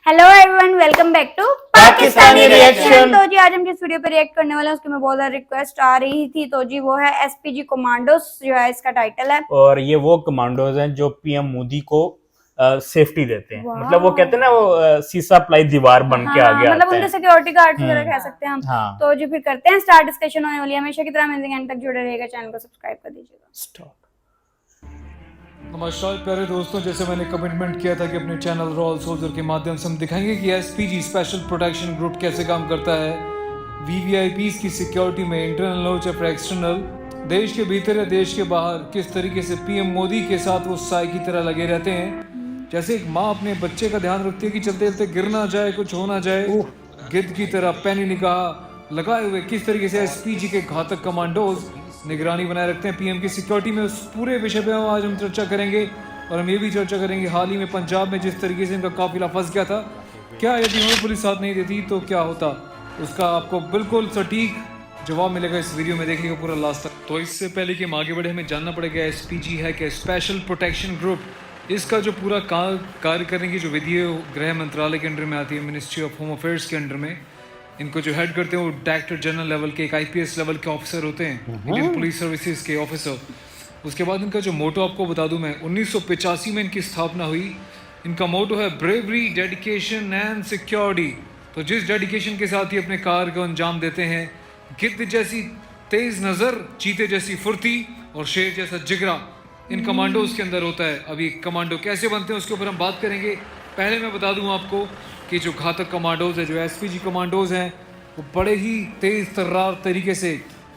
Hello everyone, welcome back to Pakistani reaction. तो जी आज हम जिस वीडियो पे रिएक्ट करने वाले हैं उसके में बहुत ज्यादा रिक्वेस्ट आ रही थी, तो जी वो है एसपीजी कमांडोस जो है इसका टाइटल है। और ये वो कमांडोज हैं जो पीएम मोदी को सेफ्टी देते हैं। मतलब वो कहते हैं ना, वो सीसा प्लाई दीवार बन के आगे मतलब आता उनके है। सिक्योरिटी गार्ड वगैरह कह सकते हैं हम। हाँ। तो जी फिर करते हैं स्टार्ट, डिस्कशन होने वाली है। हमेशा की तरह अमेजिंग एंड तक जुड़े रहिएगा, चैनल को सब्सक्राइब कर दीजिएगा। स्टॉप। नमस्कार प्यारे दोस्तों, जैसे मैंने कमिटमेंट किया था कि अपने चैनल रॉयल सोल्जर के माध्यम से हम दिखाएंगे कि एसपीजी स्पेशल प्रोटेक्शन ग्रुप कैसे काम करता है। वीवीआईपीज की सिक्योरिटी में इंटरनल हो चाहे फिर एक्सटर्नल, देश के भीतर या देश के बाहर किस तरीके से पीएम मोदी के साथ वो साई की तरह लगे रहते हैं। जैसे एक माँ अपने बच्चे का ध्यान रखती है कि चलते चलते गिर ना जाए, कुछ हो ना जाए, गिद्ध की तरह पैनी निगाह लगाए हुए किस तरीके से एसपीजी के घातक कमांडोज निगरानी बनाए रखते हैं पीएम की सिक्योरिटी में। उस पूरे विषय पे आज हम चर्चा करेंगे। और हम ये भी चर्चा करेंगे हाल ही में पंजाब में जिस तरीके से इनका काफिला फंस गया था, क्या यदि हमें पुलिस साथ नहीं देती तो क्या होता, उसका आपको बिल्कुल सटीक जवाब मिलेगा इस वीडियो में। देखिएगा पूरा लास्ट तक। तो इससे पहले कि हम आगे बढ़े, हमें जानना पड़ेगा एसपीजी है क्या, स्पेशल प्रोटेक्शन ग्रुप। इसका जो पूरा कार्य करने की जो विधि है गृह मंत्रालय के अंडर में आती है, मिनिस्ट्री ऑफ होम अफेयर्स के अंडर में। इनको जो हेड करते हैं वो डायरेक्टर जनरल लेवल के एक आईपीएस लेवल के ऑफिसर होते हैं, इंडियन पुलिस सर्विसेज के ऑफिसर। उसके बाद इनका जो मोटो आपको बता दूं मैं, 1985 में इनकी स्थापना हुई। इनका मोटो है ब्रेवरी, डेडिकेशन एंड सिक्योरिटी। तो जिस डेडिकेशन के साथ ये अपने कार्य को अंजाम देते हैं, गिद्ध जैसी तेज नज़र, चीते जैसी फुर्ती और शेर जैसा जिगरा इन कमांडोज के अंदर होता है। अभी कमांडो कैसे बनते हैं उसके ऊपर हम बात करेंगे। पहले मैं बता दूं आपको कि जो घातक कमांडोज है, जो एसपीजी कमांडोज हैं, वो बड़े ही तेज तर्रार तरीके से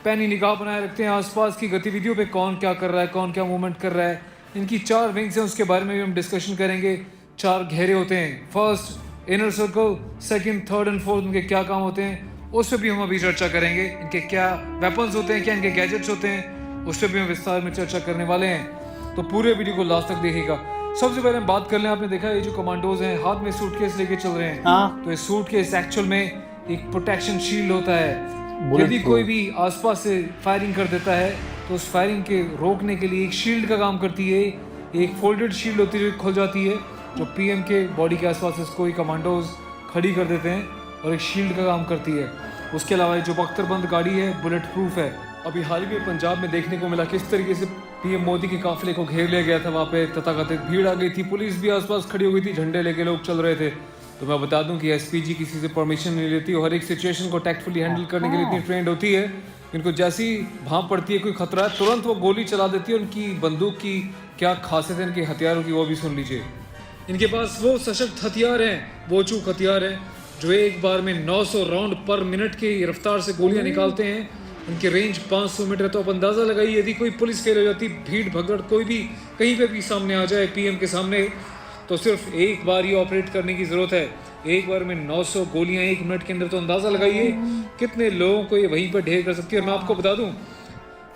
पैनी निगाह बनाए रखते हैं आसपास की गतिविधियों पे, कौन क्या कर रहा है, कौन क्या मूवमेंट कर रहा है। इनकी 4 विंग्स हैं, उसके बारे में भी हम डिस्कशन करेंगे। 4 घेरे होते हैं, first inner circle, second, third and fourth, उनके क्या काम होते हैं उस पर भी हम अभी चर्चा करेंगे। इनके क्या वेपन्स होते हैं, क्या इनके गैजेट्स होते हैं, उस पर भी हम विस्तार में चर्चा करने वाले हैं। तो पूरे वीडियो को लास्ट तक देखिएगा। सबसे पहले हम बात कर लें, आपने देखा ये जो कमांडोज हैं हाथ में सूटकेस लेके चल रहे हैं। तो इस सूटकेस एक्चुअल में एक प्रोटेक्शन शील्ड होता है। यदि कोई भी आसपास से फायरिंग कर देता है तो उस फायरिंग के रोकने के लिए एक शील्ड का काम करती है। एक फोल्डेड शील्ड होती है जो खुल जाती है, जो पीएम के बॉडी के आसपास इसको ही कमांडोज खड़ी कर देते हैं और एक शील्ड का काम करती है। उसके अलावा जो बख्तरबंद गाड़ी है बुलेट प्रूफ है। अभी हाल ही में पंजाब में देखने को मिला किस तरीके से पीएम मोदी के काफिले को घेर लिया गया था। वहाँ पे तथाकथित भीड़ आ गई थी, पुलिस भी आसपास खड़ी हो गई थी, झंडे लेके लोग चल रहे थे। तो मैं बता दूं कि एसपीजी किसी से परमिशन नहीं लेती और हर एक सिचुएशन को टैक्टफुली हैंडल करने के लिए इतनी ट्रेंड होती है। इनको जैसी भाप पड़ती है कोई खतरा है, तुरंत वो गोली चला देती है। उनकी बंदूक की क्या खासियत है इनके हथियारों की, वो भी सुन लीजिए। इनके पास वो सशक्त हथियार हैं, वो चूक हथियार हैं जो एक बार में 900 राउंड पर मिनट की रफ्तार से गोलियां निकालते हैं। उनकी रेंज 500 मीटर। तो आप अंदाज़ा लगाइए यदि कोई पुलिस फेल हो जाती, भीड़ भगड़ कोई भी कहीं पे भी सामने आ जाए पीएम के सामने, तो सिर्फ एक बार ही ऑपरेट करने की ज़रूरत है। एक बार में 900 गोलियां 1 मिनट के अंदर। तो अंदाज़ा लगाइए कितने लोगों को ये वहीं पर ढेर कर सकती है। और मैं आपको बता दूं,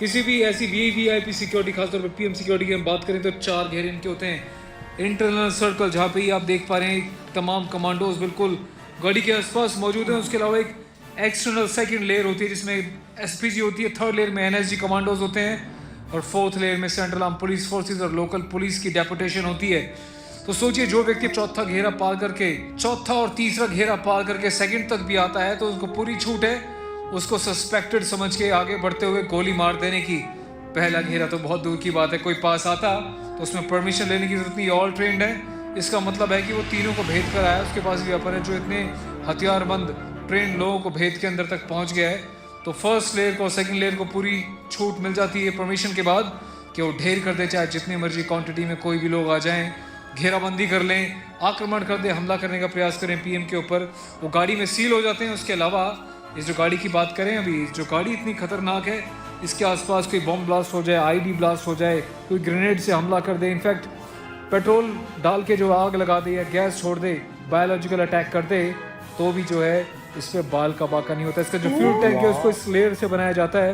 किसी भी ऐसी वीवीआईपी सिक्योरिटी, खासतौर पर पीएम सिक्योरिटी की हम बात करें तो 4 घेरे इनके होते हैं। इंटरनल सर्कल, जहाँ पे आप देख पा रहे हैं तमाम कमांडोज बिल्कुल गाड़ी के आसपास मौजूद हैं। उसके अलावा एक एक्सटर्नल सेकंड लेयर होती है जिसमें एसपीजी होती है, थर्ड लेयर में एनएसजी कमांडोज होते हैं और फोर्थ लेयर में सेंट्रल आर्म पुलिस फोर्सेस और लोकल पुलिस की डेपुटेशन होती है। तो सोचिए, जो व्यक्ति चौथा घेरा पार करके, चौथा और तीसरा घेरा पार करके सेकंड तक भी आता है तो उसको पूरी छूट है उसको सस्पेक्टेड समझ के आगे बढ़ते हुए गोली मार देने की। पहला घेरा तो बहुत दूर की बात है, कोई पास आता तो उसमें परमिशन लेने की जरूरत नहीं, ऑल ट्रेंड है। इसका मतलब है कि वो तीनों को भेद कर आया, उसके पास भी वेपन है, जो इतने हथियारबंद ट्रेंड लोगों को भेद के अंदर तक पहुंच गया है। तो फर्स्ट लेयर को, सेकंड लेयर को पूरी छूट मिल जाती है परमिशन के बाद कि वो ढेर कर दे, चाहे जितनी मर्जी क्वांटिटी में कोई भी लोग आ जाएं, घेराबंदी कर लें, आक्रमण कर दे, हमला करने का प्रयास करें पीएम के ऊपर, वो गाड़ी में सील हो जाते हैं। उसके अलावा इस जो गाड़ी की बात करें, अभी जो गाड़ी इतनी खतरनाक है, इसके आसपास कोई बम ब्लास्ट हो जाए, आईडी ब्लास्ट हो जाए, कोई ग्रेनेड से हमला कर दे, इनफैक्ट पेट्रोल डाल के जो आग लगा दे या गैस छोड़ दे, बायोलॉजिकल अटैक कर दे, तो भी जो है इस पर बाल का बाका नहीं होता। इसका जो फ्यूल टैंक है उसको इस लेयर से बनाया जाता है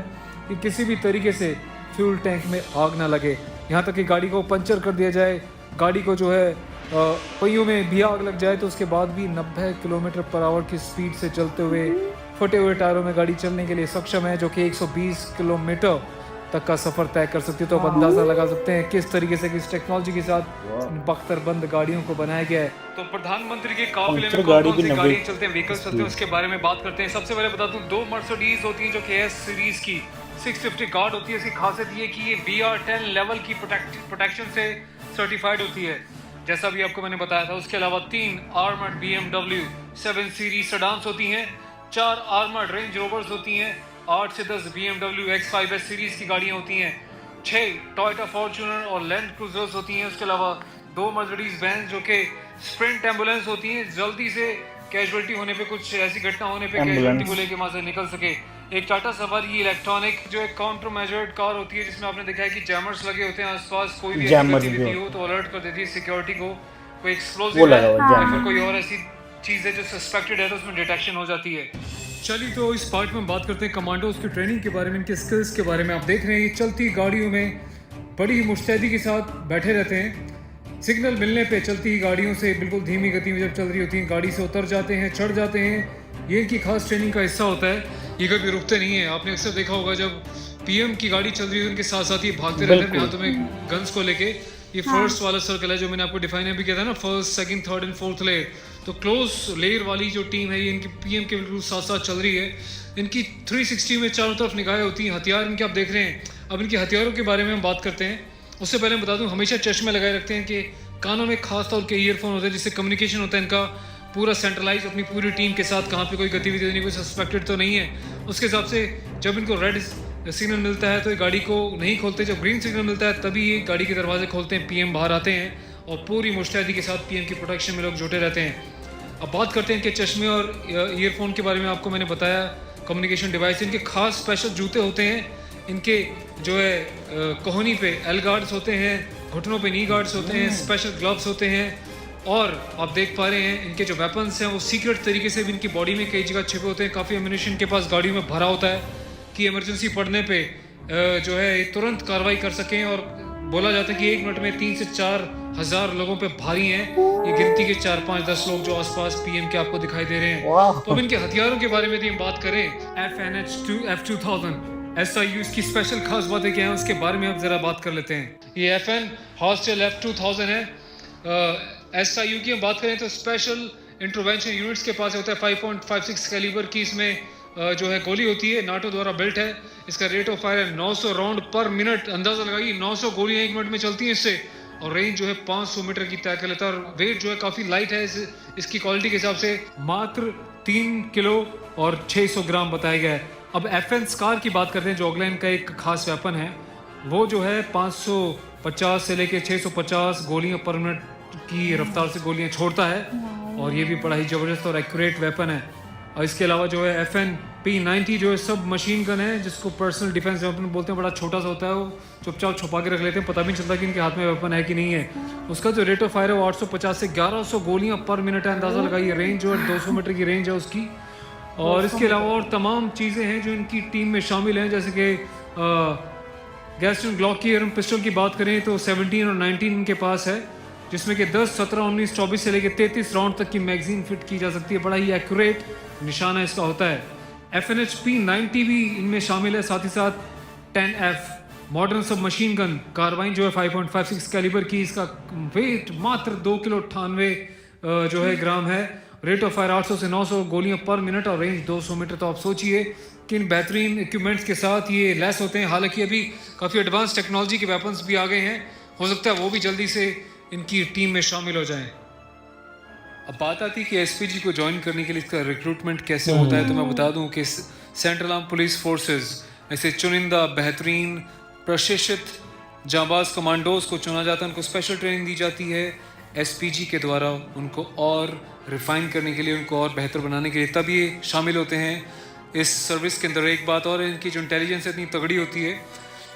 कि किसी भी तरीके से फ्यूल टैंक में आग ना लगे। यहाँ तक कि गाड़ी को पंचर कर दिया जाए, गाड़ी को जो है पहियों में भी आग लग जाए तो उसके बाद भी 90 किलोमीटर पर आवर की स्पीड से चलते हुए फटे हुए टायरों में गाड़ी चलने के लिए सक्षम है, जो कि 120 किलोमीटर तक का सफ़र तय कर सकती है। तो आप अंदाज़ा लगा सकते हैं किस तरीके से किस टेक्नोलॉजी के साथ बख्तरबंद गाड़ियों को बनाया गया है। तो प्रधानमंत्री के काफिले में कौन सी गाड़ियाँ चलते हैं, व्हीकल्स चलते हैं, उसके बारे में बात करते हैं। सबसे पहले बता दूं, 2 मर्सिडीज होती हैं जो कि एस सीरीज़ की 650 गार्ड होती है। इसकी खासियत ये कि ये BR10 लेवल की प्रोटेक्शन से सर्टिफाइड होती है, जैसा भी आपको मैंने बताया था। उसके अलावा 3 आर्मर्ड BMW 7 सीरीज सेडान्स होती हैं, 4 आर्मर्ड रेंज रोवर्स होती हैं, 8 से 10 BMW X5S सीरीज की गाड़ियाँ होती हैं, 6 टोयोटा फॉर्च्यूनर और लैंड क्रूजर्स होती हैं। उसके अलावा 2 मर्सिडीज बेंज जो कि स्प्रिंट एम्बुलेंस होती हैं, जल्दी से कैजुअलिटी होने पे, कुछ ऐसी घटना होने पे कैजुअलिटी को लेके वहाँ से निकल सके। एक टाटा सफारी इलेक्ट्रॉनिक जो एक काउंटर मेजर्ड कार होती है, जिसमें आपने देखा है कि जैमर्स लगे होते हैं आसपास, कोई भी ऐसी गतिविधि हो तो अलर्ट कर देती है सिक्योरिटी को, कोई एक्सप्लोजिव है या फिर कोई और ऐसी चीज़ है जो सस्पेक्टेड है तो उसमें डिटेक्शन हो जाती है। चलिए तो इस पार्ट में बात करते हैं कमांडोज की ट्रेनिंग के बारे में, इनके स्किल्स के बारे में। आप देख रहे हैं चलती गाड़ियों में बड़ी ही मुस्तैदी के साथ बैठे रहते हैं। सिग्नल मिलने पे चलती गाड़ियों से बिल्कुल धीमी गति में जब चल रही होती हैं, गाड़ी से उतर जाते हैं, चढ़ जाते हैं। ये इनकी खास ट्रेनिंग का हिस्सा होता है। ये कभी रुकते नहीं है। आपने अक्सर देखा होगा जब PM की गाड़ी चल रही है उनके साथ साथ ये भागते रहते हैं अपने हाथों में गन्स को लेके। ये फर्स्ट वाला सर्कल है जो मैंने आपको डिफाइन भी किया था ना, first, second, third and fourth layer. तो क्लोज लेयर वाली जो टीम है ये इनकी PM के बिल्कुल साथ साथ चल रही है। इनकी 360 में चारों तरफ निगाहें होती हैं। हथियार इनके आप देख रहे हैं। अब इनके हथियारों के बारे में हम बात करते हैं। उससे पहले मैं बता दूं, हमेशा चश्मे लगाए रखते हैं कि कानों में खास तौर के ईयरफोन होते हैं, जिससे कम्युनिकेशन होता है इनका पूरा सेंट्रलाइज अपनी पूरी टीम के साथ। कहाँ पे कोई गतिविधि नहीं, कोई सस्पेक्टेड तो नहीं है, उसके हिसाब से जब इनको रेड सिग्नल मिलता है तो ये गाड़ी को नहीं खोलते। जब ग्रीन सिग्नल मिलता है तभी ये गाड़ी के दरवाजे खोलते हैं, PM बाहर आते हैं और पूरी मुस्तैदी के साथ PM की प्रोटेक्शन में लोग जुटे रहते हैं। अब बात करते हैं कि चश्मे और ईयरफोन के बारे में। आपको मैंने बताया कम्युनिकेशन डिवाइस, इनके खास स्पेशल जूते होते हैं। इनके जो है कोहनी पे एल गार्ड्स होते हैं, घुटनों पे नी गार्ड्स होते हैं, स्पेशल ग्लव्स होते हैं। और आप देख पा रहे हैं इनके जो वेपन्स हैं वो सीक्रेट तरीके से भी इनकी बॉडी में कई जगह छिपे होते हैं। काफ़ी एम्यूनिशन के पास गाड़ी में भरा होता है कि इमरजेंसी पड़ने पे जो है तुरंत कार्रवाई कर सकें। और बोला जाता है कि 1 मिनट में 3 से 4 हज़ार लोगों पे भारी हैं। ये गिनती के 4, 5, 10 लोग जो आसपास PM के आपको दिखाई दे रहे हैं। तो अब इनके हथियारों के बारे में यदि हम बात करें, FNH-2 F2000 SIU इसकी स्पेशल खास बातें क्या हैं उसके बारे में अब ज़रा बात कर लेते हैं। ये FN हॉस्टल F2000 है। SIU की हम बात करें तो स्पेशल इंटरवेंशन यूनिट्स के पास होता है 5.56 कैलिबर की इसमें जो है गोली होती है, नाटो द्वारा बिल्ट है। इसका रेट ऑफ फायर है 900 राउंड पर मिनट। अंदाज़ा लगाइए 900 गोलियाँ 1 मिनट में चलती हैं इससे, और रेंज जो है 500 मीटर की तय कर लेता है। और वेट जो है काफ़ी लाइट है इसकी क्वालिटी के हिसाब से, मात्र 3 किलो और 600 ग्राम बताया गया है। अब FN स्कार की बात करते हैं जो अगला इनका एक खास वेपन है। वो जो है 550 से लेके 650 गोलियां पर मिनट की रफ्तार से गोलियां छोड़ता है, और ये भी बड़ा ही ज़बरदस्त और एक्यूरेट वेपन है। और इसके अलावा जो है FN P90 जो है सब मशीन गन है, जिसको पर्सनल डिफेंस वेपन बोलते हैं। बड़ा छोटा सा होता है, वो चुपचाप छुपा के रख लेते हैं, पता भी नहीं चलता कि इनके हाथ में वेपन है कि नहीं है। उसका जो रेट ऑफ फायर है वो 850 से 1100 गोलियां पर मिनट है। अंदाज़ा लगाइए, रेंज जो है 200 मीटर की रेंज है उसकी। और इसके अलावा और तमाम चीज़ें हैं जो इनकी टीम में शामिल हैं, जैसे कि गैस्टन ग्लॉक की अगर हम पिस्टल की बात करें तो 17 और 19 इनके पास है, जिसमें कि 10, 17, 19, 24 से लेकर 33 राउंड तक की मैगजीन फिट की जा सकती है। बड़ा ही एक्यूरेट निशाना इसका होता है। FNH P90 भी इनमें शामिल है। साथ ही साथ 10F मॉडर्न सब मशीन गन कार्बाइन जो है 5.56 कैलिबर की, इसका वेट मात्र 2 किलो 98 जो है ग्राम है। रेट ऑफ फायर 800 से 900 गोलियां पर मिनट और रेंज 200 मीटर। तो आप सोचिए कि इन बेहतरीन इक्विपमेंट्स के साथ ये लैस होते हैं। हालांकि अभी काफ़ी एडवांस टेक्नोलॉजी के वेपन्स भी आ गए हैं, हो सकता है वो भी जल्दी से इनकी टीम में शामिल हो जाएं। अब बात आती है कि SPG को ज्वाइन करने के लिए इसका रिक्रूटमेंट कैसे होता है। तो मैं बता दूं कि सेंट्रल आर्म पुलिस फोर्सेस ऐसे चुनिंदा बेहतरीन प्रशिक्षित जांबाज कमांडोज को चुना जाता है, उनको स्पेशल ट्रेनिंग दी जाती है SPG के द्वारा, उनको और रिफाइन करने के लिए, उनको और बेहतर बनाने के लिए, तब ये शामिल होते हैं इस सर्विस के अंदर। एक बात और है, इनकी जो इंटेलिजेंस इतनी तगड़ी होती है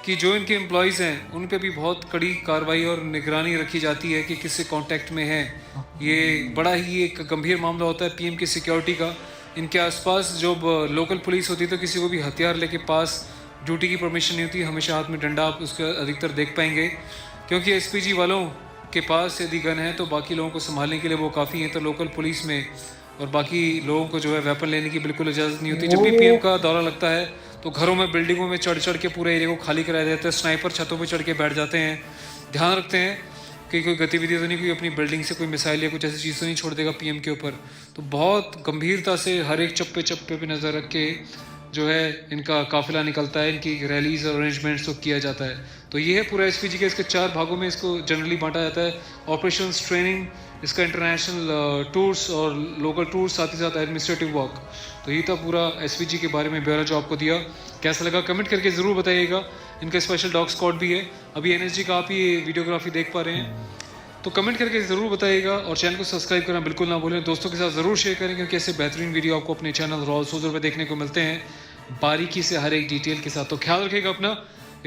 कि जो इनके एम्प्लॉयज़ हैं उन पे भी बहुत कड़ी कार्रवाई और निगरानी रखी जाती है कि किससे कांटेक्ट में है। ये बड़ा ही एक गंभीर मामला होता है PM की सिक्योरिटी का। इनके आसपास जो लोकल पुलिस होती है तो किसी को भी हथियार लेके पास ड्यूटी की परमिशन नहीं होती, हमेशा हाथ में डंडा आप उसका अधिकतर देख पाएंगे, क्योंकि SPG वालों के पास यदि गन है तो बाकी लोगों को संभालने के लिए वो काफ़ी हैं। तो लोकल पुलिस में और बाकी लोगों को जो है वेपन लेने की बिल्कुल इजाज़त नहीं होती। जब भी पीएम का दौरा लगता है तो घरों में, बिल्डिंगों में चढ़ चढ़ के पूरे एरिया को खाली कराया जाता है। स्नाइपर छतों पे चढ़ के बैठ जाते हैं, ध्यान रखते हैं कि कोई गतिविधि तो नहीं, कोई अपनी बिल्डिंग से कोई मिसाइल या कुछ ऐसी चीज़ तो नहीं छोड़ देगा पीएम के ऊपर। तो बहुत गंभीरता से हर एक चप्पे चप्पे पे नज़र रख के जो है इनका काफिला निकलता है, इनकी रैलीज और अरेंजमेंट्स तो किया जाता है। तो ये है पूरा एसपीजी के, इसके 4 भागों में इसको जनरली बांटा जाता है। ऑपरेशंस, ट्रेनिंग, इसका इंटरनेशनल टूर्स और लोकल टूर्स, साथ ही साथ एडमिनिस्ट्रेटिव वर्क। तो ये था पूरा एसपीजी के बारे में ब्यौरा जो आपको दिया। कैसा लगा कमेंट करके ज़रूर बताइएगा। इनका स्पेशल डॉग स्क्वाड भी है। अभी एनएसजी का आप ही वीडियोग्राफी देख पा रहे हैं, तो कमेंट करके ज़रूर बताइएगा और चैनल को सब्सक्राइब करना बिल्कुल ना भूलें। दोस्तों के साथ ज़रूर शेयर करें, क्योंकि ऐसे बेहतरीन वीडियो आपको अपने चैनल रॉयल सोल्जर पे देखने को मिलते हैं, बारीकी से हर एक डिटेल के साथ। तो ख्याल रखिएगा अपना।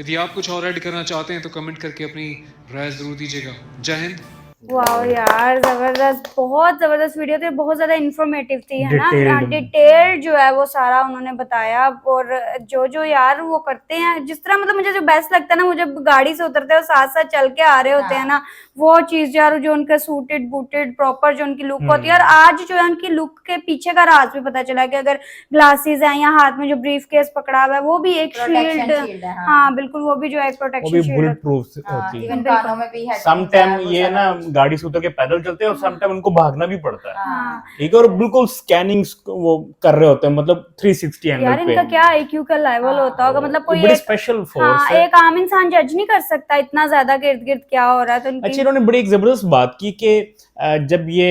यदि आप कुछ और ऐड करना चाहते हैं तो कमेंट करके अपनी राय ज़रूर दीजिएगा। जय हिंद। वाह यार, जबरदस्त, बहुत जबरदस्त वीडियो थी, बहुत ज्यादा इंफॉर्मेटिव थी, है ना। Detailed। डिटेल जो है वो सारा उन्होंने बताया। और जो यार वो करते हैं, जिस तरह मतलब मुझे जो बेस्ट लगता है ना, मुझे गाड़ी से उतरते हैं और साथ साथ चल के आ रहे होते हैं ना, वो चीज यार, जो उनका सूटेड बूटेड प्रॉपर जो उनकी लुक होती है। और आज जो है उनकी लुक के पीछे का राज भी पता चला कि अगर ग्लासेस हैं या हाथ में जो ब्रीफ केस पकड़ा हुआ है, वो भी एक शील्ड, हाँ बिल्कुल, वो भी जो है एक वो प्रोटेक्शन भी शील्ड बुलेट प्रूफ होती है। इवन कानों में भी है। समटाइम ये ना गाड़ी से उतर के पैदल चलते हैं और समटाइम उनको भागना भी पड़ता है, हाँ। ठीक है। और बिल्कुल स्कैनिंग वो कर रहे होते हैं, मतलब 360 यार एंगल पे। इनका क्या आईक्यू का लेवल होता होगा, मतलब कोई बड़ी एक, स्पेशल फोर्स हाँ, है। एक आम इंसान जज नहीं कर सकता इतना ज्यादा कि इर्द गिर्द क्या हो रहा है। तो अच्छा, इनकी इन्होंने बड़ी एक जबरदस्त बात की कि जब ये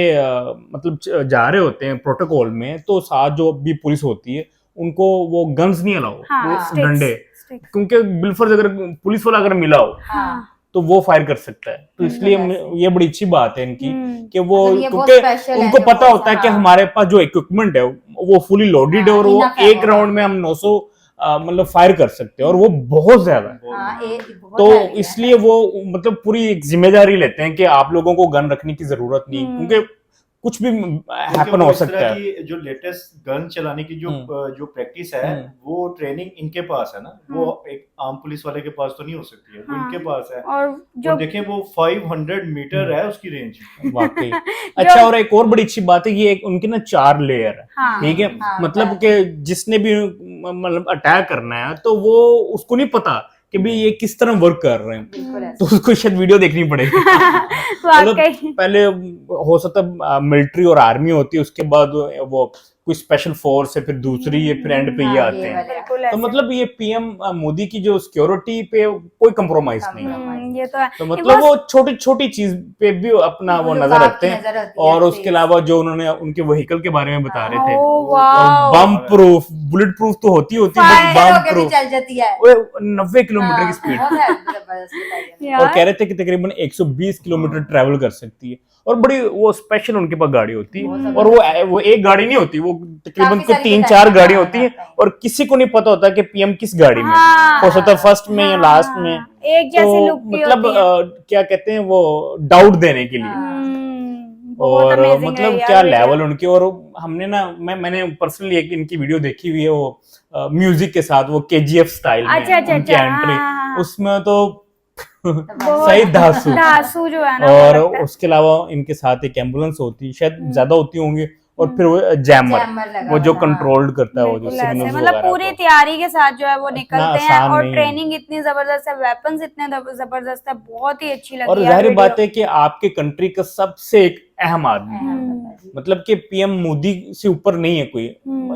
मतलब जा रहे होते हैं प्रोटोकॉल में, तो साथ जो भी पुलिस होती है उनको वो गन्स नहीं अलाउ, हाँ, वो sticks, डंडे, sticks। क्योंकि बिलफर्ज अगर पुलिस वाला अगर मिला हो हाँ, तो वो फायर कर सकता है। तो इसलिए ये बड़ी अच्छी बात है इनकी कि वो, मतलब ये बहुत क्योंकि special है उनको जो पता वो, होता है कि हाँ। हमारे पास जो इक्विपमेंट है वो फुली लोडेड है और वो enough है एक वो, राउंड में हम 900 मतलब फायर कर सकते हैं, और वो बहुत ज्यादा है। बहुत तो heavy है। इसलिए वो मतलब पूरी एक जिम्मेदारी लेते हैं कि आप लोगों को गन रखने की जरूरत नहीं, क्योंकि कुछ भी हैपन हो सकता है। जो लेटेस्ट गन चलाने की जो प्रैक्टिस है, वो ट्रेनिंग इनके पास है ना, वो एक आम पुलिस वाले के पास तो नहीं हो सकती है, वो इनके पास है। और जो देखें वो 500 मीटर है उसकी रेंज, वाकई। अच्छा, और एक और बड़ी अच्छी बात है, ये एक उनकी ना 4 लेयर है, हाँ, ठीक है। हाँ, मतलब कि जिसने भी मतलब अटैक करना है तो वो उसको नहीं पता कि भाई ये किस तरह वर्क कर रहे हैं, बिल्कुल ऐसे। तो उसको शायद वीडियो देखनी पड़ेगी। मतलब वाकई पहले हो सकता है मिलिट्री और आर्मी होती है, उसके बाद वो कोई स्पेशल फोर्स है, फिर दूसरी है, फिर एंड पे ये आते हैं। बिल्कुल तो ऐसे। मतलब ये पीएम मोदी की जो सिक्योरिटी पे कोई कंप्रोमाइज नहीं है। ये तो है। तो मतलब वो छोटी छोटी चीज पे भी अपना वो नजर रखते हैं। और उसके अलावा जो उन्होंने उनके व्हीकल के बारे में बता रहे थे, ओह, वाओ। बम प्रूफ, बुलेट प्रूफ तो होती है बट बम प्रूफ, चल जाती है। वो 90 किलोमीटर की स्पीड, बहुत है, जबरदस्त बताइए। और यार कह रहे थे कि तकरीबन 120 किलोमीटर ट्रैवल कर सकती है। और बड़ी वो स्पेशल उनके पास गाड़ी होती है, और वो एक गाड़ी नहीं होती, वो तकरीबन काफी सारी 3-4 गाड़ियां गाड़ी होती है, और किसी को नहीं पता होता कि पीएम किस गाड़ी में, हाँ, हो सकता है फर्स्ट में या हाँ, लास्ट में। एक जैसी तो लुक की मतलब होती है। क्या कहते हैं वो, डाउट देने के लिए। बहुत और amazing मतलब है क्या यार लेवल उनके। और हमने ना मैंने पर्सनली एक इनकी वीडियो देखी हुई है, वो म्यूजिक के साथ, वो केजीएफ स्टाइल में अच्छा, अच्छा, उनकी अच्छा, एंट्री, हाँ। उसमें तो बहुत सही धांसू। धांसू जो है ना, और वो लगता है। उसके अलावा इनके साथ एक एम्बुलेंस होती है, शायद ज्यादा होती होंगी, और फिर वो जैमर, लगा वो जो हुआ है, कंट्रोल्ड करता है, वो जो बिल्कुल ऐसे, सिग्नल्स मतलब वगैरह पूरी को। तैयारी के साथ जो है वो निकलते हैं। आसान और नहीं है। ट्रेनिंग इतनी जबरदस्त है, वेपन्स इतने जबरदस्त है, बहुत ही अच्छी लगी और यार जाहिर वीडियो। बात है कि आपके कंट्री का सबसे एक अहम आदमी, मतलब कि पीएम मोदी से ऊपर नहीं है कोई,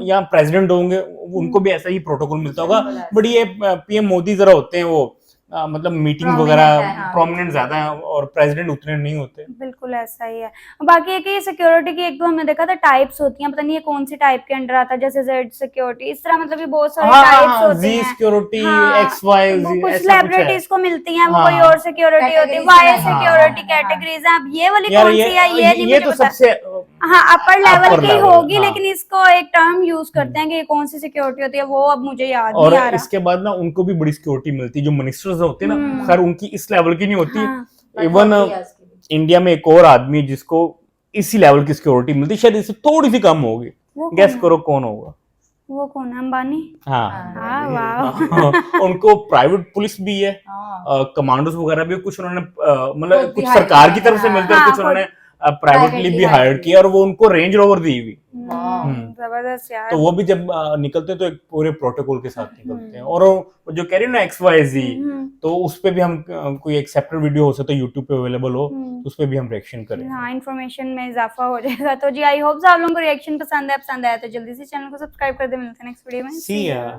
यहाँ प्रेसिडेंट होंगे उनको भी ऐसा ही प्रोटोकॉल मिलता होगा, बट ये पीएम मोदी जरा होते हैं वो मतलब मीटिंग वगैरह प्रोमिनेंट ज्यादा है, और प्रेसिडेंट उतने नहीं होते। बिल्कुल ऐसा ही है। बाकी है कि सिक्योरिटी की एक दो हमने देखा था टाइप्स होती हैं, पता नहीं ये कौन सी टाइप के अंडर आता है, जैसे जेड सिक्योरिटी, इस तरह मतलब कि बहुत सारी टाइप्स होती जी हैं। सिक्योरिटी, हाँ, एक्स वाई, वो कुछ ऐसा कुछ सेलिब्रिटीज को मिलती हैं, वो हाँ। कोई और सिक्योरिटी होती है, वाई सिक्योरिटी कैटेगरीज हैं। अब ये वाली यार कौन सी है ये नहीं ये मुझे तो पता। सबसे हाँ, अपर लेवल upper की level, होगी, हाँ। लेकिन इसको एक टर्म यूज करते हैं कि ये कौन सी सिक्योरिटी होती है, वो अब मुझे याद और नहीं आ रहा। इसके बाद ना उनको भी बड़ी सिक्योरिटी मिलती है, जो मिनिस्टर्स होते हैं ना, खैर उनकी इस लेवल की नहीं होती। हाँ। इवन इंडिया में एक और आदमी है जिसको इसी लेवल की सिक्योरिटी मिलती है, शायद इससे थोड़ी सी कम होगी। वो कौन गैस है? करो कौन होगा। वो कौन है, अंबानी? हाँ, हाँ, वाह। उनको प्राइवेट पुलिस भी है, कमांडोज वगैरह भी कुछ उन्होंने मतलब कुछ सरकार की तरफ से मिलते हैं, हाँ, कुछ उन्होंने प्राइवेटली भी हायर किया, और वो उनको रेंज रोवर दी हुई। जबरदस्त यार। तो वो भी जब निकलते हैं तो एक पूरे प्रोटोकॉल के साथ निकलते हैं। और वो जो कह रही है ना XYZ, तो उस पे भी हम कोई एक सेपरेट वीडियो हो सकता है यूट्यूब पे अवेलेबल हो, तो उस पे भी हम रिएक्शन करेंगे। हाँ, इन्फॉर्मेशन में इजाफा हो जाएगा। तो जी आई होप आप लोगों को रिएक्शन पसंद आया तो जल्दी से चैनल को सब्सक्राइब कर दे। मिलते हैं नेक्स्ट वीडियो में। See ya.